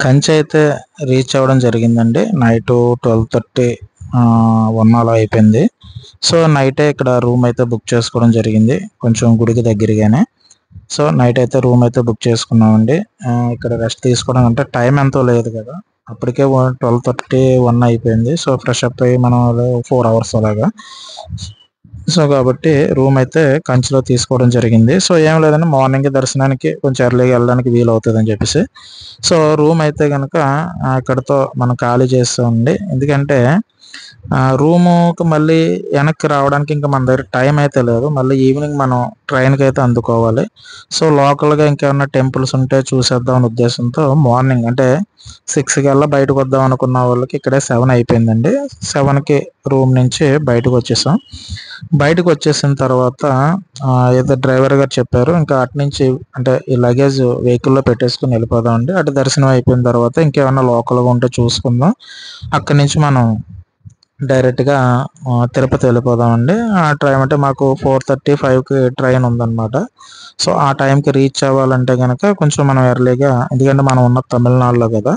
కంచి అయితే రీచ్ అవ్వడం జరిగిందండి. నైట్ 12:30 1 అలా అయిపోయింది. సో నైటే ఇక్కడ రూమ్ అయితే బుక్ చేసుకోవడం జరిగింది, కొంచెం గుడికి దగ్గరగానే. సో నైట్ అయితే రూమ్ అయితే బుక్ చేసుకున్నామండి. ఇక్కడ రెస్ట్ తీసుకోవడం అంటే టైం ఎంతో లేదు కదా, అప్పటికే 12:30 1 అయిపోయింది. సో ఫ్రెష్ అప్ అయ్యి మనం 4 hours అలాగా. సో కాబట్టి రూమ్ అయితే కంచిలో తీసుకోవడం జరిగింది. సో ఏం లేదండి, మార్నింగ్ దర్శనానికి కొంచెం ఎర్లీగా వెళ్ళడానికి వీలు అవుతుంది అని చెప్పేసి సో రూమ్ అయితే కనుక ఇక్కడతో మనం ఖాళీ చేస్తామండి. ఎందుకంటే రూముకి మళ్ళీ వెనక్కి రావడానికి ఇంకా మన దగ్గర టైం అయితే లేదు. మళ్ళీ ఈవినింగ్ మనం ట్రైన్కి అయితే అందుకోవాలి. సో లోకల్గా ఇంకేమన్నా టెంపుల్స్ ఉంటే చూసేద్దాం అనే ఉద్దేశంతో మార్నింగ్ అంటే 6 కల్లా బయటకు వద్దాం అనుకున్న వాళ్ళకి ఇక్కడే 7 అయిపోయిందండి. 7కి రూమ్ నుంచి బయటకు వచ్చేసాం. బయటకు వచ్చేసిన తర్వాత ఏదో డ్రైవర్ గారు చెప్పారు, ఇంకా అటు నుంచి అంటే ఈ లగేజ్ వెహికల్లో పెట్టేసుకుని వెళ్ళిపోదాం అండి. అటు దర్శనం అయిపోయిన తర్వాత ఇంకేమన్నా లోకల్గా ఉంటే చూసుకుందాం, అక్కడి నుంచి మనం డైరెక్ట్గా తిరుపతి వెళ్ళిపోదామండి. ఆ ట్రైన్ అంటే మాకు 4:35కి ట్రైన్ ఉందన్నమాట. సో ఆ టైంకి రీచ్ అవ్వాలంటే కనుక కొంచెం మనం ఎర్లీగా, ఎందుకంటే మనం ఉన్న తమిళనాడులో కదా,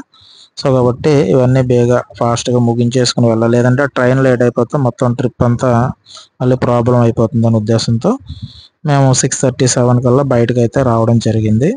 సో కాబట్టి ఇవన్నీ బేగా ఫాస్ట్గా ముగించేసుకుని వెళ్ళాలి, లేదంటే ట్రైన్ లేట్ అయిపోతే మొత్తం ట్రిప్ అంతా మళ్ళీ ప్రాబ్లం అయిపోతుంది అనే ఉద్దేశంతో మేము 6:37 కల్లా బయటకు అయితే రావడం జరిగింది.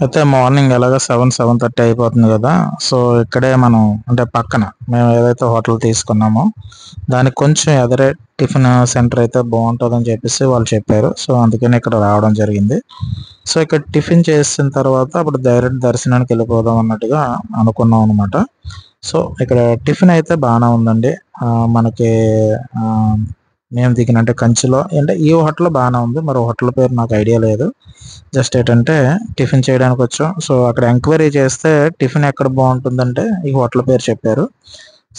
అయితే మార్నింగ్ ఎలాగో 7:30 అయిపోతుంది కదా. సో ఇక్కడే మనం అంటే పక్కన మేము ఏదైతే హోటల్ తీసుకున్నామో దానికి కొంచెం ఎదరే టిఫిన్ సెంటర్ అయితే బాగుంటుందని చెప్పేసి వాళ్ళు చెప్పారు. సో అందుకని ఇక్కడ రావడం జరిగింది. సో ఇక్కడ టిఫిన్ చేసిన తర్వాత అప్పుడు డైరెక్ట్ దర్శనానికి వెళ్ళిపోదాం అన్నట్టుగా అనుకున్నాం అనమాట. సో ఇక్కడ టిఫిన్ అయితే బాగానే ఉందండి. మనకి మేము దిగిన అంటే కంచిలో అంటే ఈ హోటల్ బాగానే ఉంది, మరో హోటల్ పేరు నాకు ఐడియా లేదు. జస్ట్ ఏంటంటే టిఫిన్ చేయడానికి వచ్చాం. సో అక్కడ ఎంక్వైరీ చేస్తే టిఫిన్ ఎక్కడ బాగుంటుందంటే ఈ హోటల్ పేరు చెప్పారు.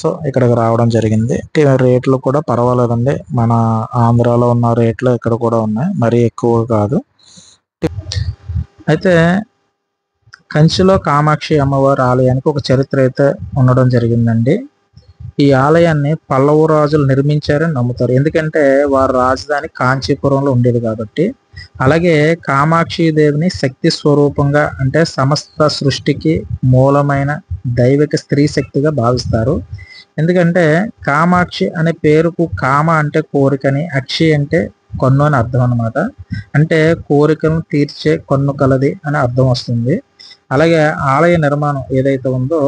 సో ఇక్కడికి రావడం జరిగింది. రేట్లు కూడా పర్వాలేదండి, మన ఆంధ్రాలో ఉన్న రేట్లు ఇక్కడ కూడా ఉన్నాయి, మరీ ఎక్కువ కాదు. అయితే కంచిలో కామాక్షి అమ్మవారి ఆలయానికి ఒక చరిత్ర అయితే ఉండడం జరిగిందండి. ఈ ఆలయాన్ని పల్లవ రాజులు నిర్మించారని నమ్ముతారు. ఎందుకంటే వారి రాజధాని కాంచీపురంలో ఉండేది కాబట్టి. అలాగే కామాక్షి దేవిని శక్తి స్వరూపంగా అంటే సమస్త సృష్టికి మూలమైన దైవిక స్త్రీ శక్తిగా భావిస్తారు. ఎందుకంటే కామాక్షి అనే పేరుకు కామ అంటే కోరికని, అక్షి అంటే కన్ను అని అర్థం అనమాట. అంటే కోరికలను తీర్చే కన్ను కలది అని అర్థం వస్తుంది. అలాగే ఆలయ నిర్మాణం ఏదైతే ఉందో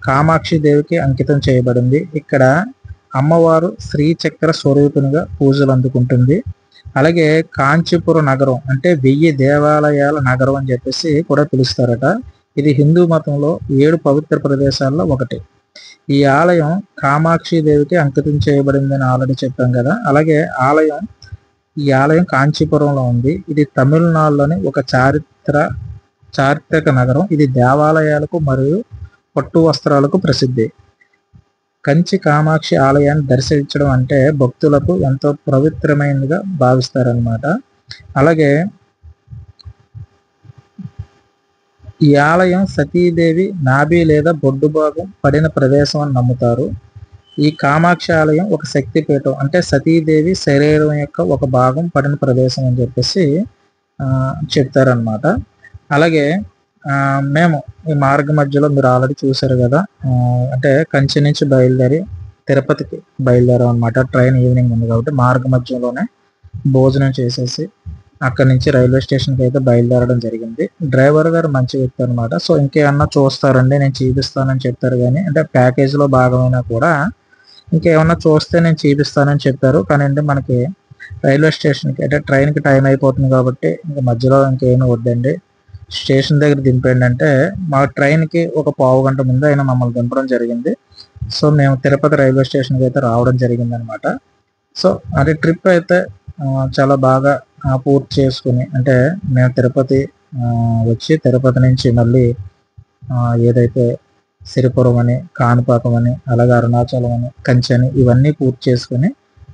కామాక్షి దేవికి అంకితం చేయబడింది. ఇక్కడ అమ్మవారు శ్రీచక్ర స్వరూపినిగా పూజలు అందుకుంటుంది. అలాగే కాంచీపురం నగరం అంటే 1000 దేవాలయాల నగరం అని చెప్పేసి కూడా పిలుస్తారట. ఇది హిందూ మతంలో 7 పవిత్ర ప్రదేశాల్లో ఒకటి. ఈ ఆలయం కామాక్షి దేవికి అంకితం చేయబడిందని ఆల్రెడీ చెప్పాం కదా. అలాగే ఈ ఆలయం కాంచీపురంలో ఉంది. ఇది తమిళనాడులోని ఒక చారిత్రక నగరం. ఇది దేవాలయాలకు మరియు పట్టు వస్త్రాలకు ప్రసిద్ధి. కంచి కామాక్షి ఆలయాన్ని దర్శించడం అంటే భక్తులకు ఎంతో పవిత్రమైనదిగా భావిస్తారనమాట. అలాగే ఈ ఆలయం సతీదేవి నాభి లేదా బొడ్డు భాగం పడిన ప్రదేశం అని నమ్ముతారు. ఈ కామాక్షి ఆలయం ఒక శక్తిపీఠం అంటే సతీదేవి శరీరం యొక్క ఒక భాగం పడిన ప్రదేశం అని చెప్పేసి చెప్తారనమాట. అలాగే మేము ఈ మార్గ మధ్యలో మీరు ఆల్రెడీ చూసారు కదా, అంటే కంచి నుంచి బయలుదేరి తిరుపతికి బయలుదేరాం అనమాట. ట్రైన్ ఈవినింగ్ ఉంది కాబట్టి మార్గ మధ్యలోనే భోజనం చేసేసి అక్కడి నుంచి రైల్వే స్టేషన్కి అయితే బయలుదేరడం జరిగింది. డ్రైవర్ గారు మంచి వ్యక్తి అనమాట. సో ఇంకేమన్నా చూస్తారండి నేను చూపిస్తానని చెప్తారు, కానీ అంటే ప్యాకేజీలో భాగమైనా కూడా ఇంకేమన్నా చూస్తే నేను చూపిస్తానని చెప్పారు. కానీ మనకి రైల్వే స్టేషన్కి అంటే ట్రైన్కి టైం అయిపోతుంది కాబట్టి ఇంకా మధ్యలో ఇంకేమీ వద్దండి, స్టేషన్ దగ్గర దింపండి అంటే మా ట్రైన్కి ఒక పావు గంట ముందు అయినా మమ్మల్ని దింపడం జరిగింది. సో మేము తిరుపతి రైల్వే స్టేషన్కి అయితే రావడం జరిగింది అనమాట. సో అది ట్రిప్ అయితే చాలా బాగా పూర్తి చేసుకుని అంటే మేము తిరుపతి వచ్చి తిరుపతి నుంచి మళ్ళీ ఏదైతే సిరిపురం అని, కాణిపాకం అని, అలాగే అరుణాచలం అని, కంచి అని ఇవన్నీ పూర్తి చేసుకుని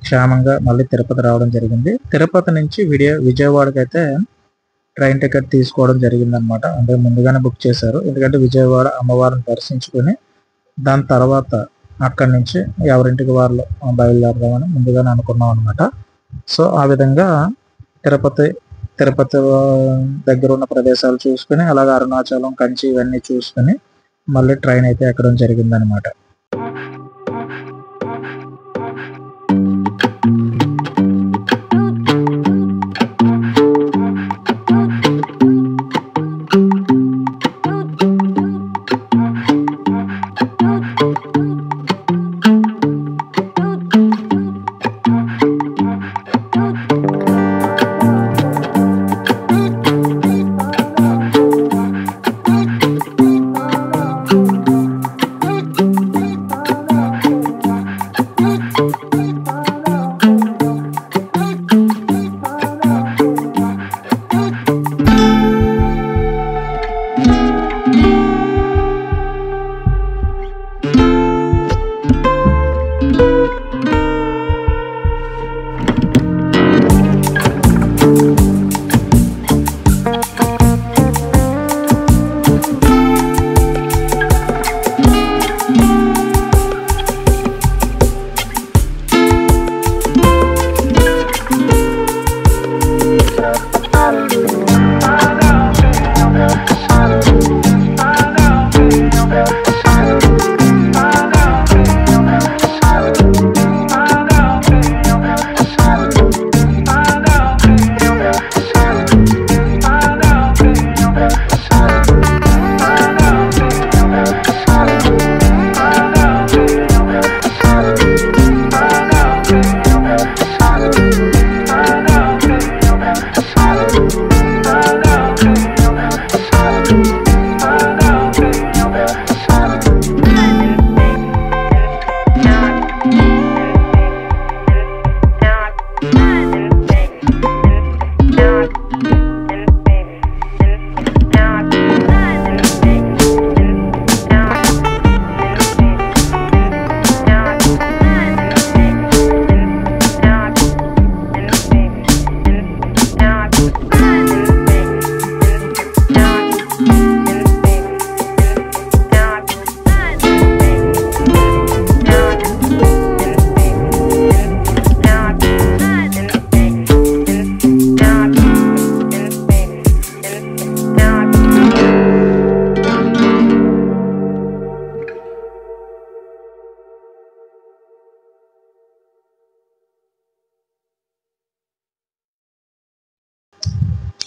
క్షేమంగా మళ్ళీ తిరుపతి రావడం జరిగింది. తిరుపతి నుంచి విజయవాడకి అయితే ట్రైన్ టికెట్ తీసుకోవడం జరిగిందనమాట. అంటే ముందుగానే బుక్ చేశారు. ఎందుకంటే విజయవాడ అమ్మవారిని దర్శించుకొని దాని తర్వాత అక్కడి నుంచి ఎవరింటికి వాళ్ళు బయలుదేరదామని ముందుగానే అనుకున్నాం అనమాట. సో ఆ విధంగా తిరుపతి దగ్గర ఉన్న ప్రదేశాలు చూసుకుని అలాగే అరుణాచలం, కంచి ఇవన్నీ చూసుకుని మళ్ళీ ట్రైన్ అయితే ఎక్కడం జరిగిందనమాట.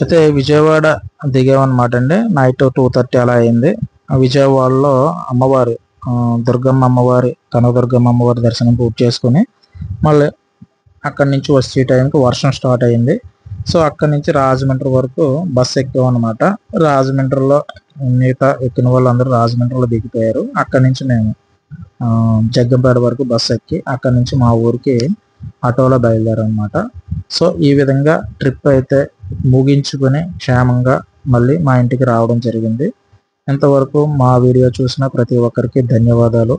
అయితే విజయవాడ దిగామన్నమాట అండి. నైట్ 2:30 అలా అయింది. విజయవాడలో అమ్మవారు దుర్గమ్మ అమ్మవారి కనకదుర్గమ్మ అమ్మవారి దర్శనం పూర్తి చేసుకుని మళ్ళీ అక్కడి నుంచి వచ్చే టైంకి వర్షం స్టార్ట్ అయింది. సో అక్కడి నుంచి రాజమండ్రి వరకు బస్సు ఎక్కామన్నమాట. రాజమండ్రిలో మిగతా ఎక్కిన వాళ్ళందరూ రాజమండ్రిలో దిగిపోయారు. అక్కడి నుంచి మేము జగ్గంపేట వరకు బస్సు ఎక్కి అక్కడి నుంచి మా ఊరికి ఆటోలో బయలుదేరాం అన్నమాట. సో ఈ విధంగా ట్రిప్ అయితే ముగించుకొని క్షేమంగా మళ్ళీ మా ఇంటికి రావడం జరిగింది. ఇంతవరకు మా వీడియో చూసిన ప్రతి ఒక్కరికి ధన్యవాదాలు.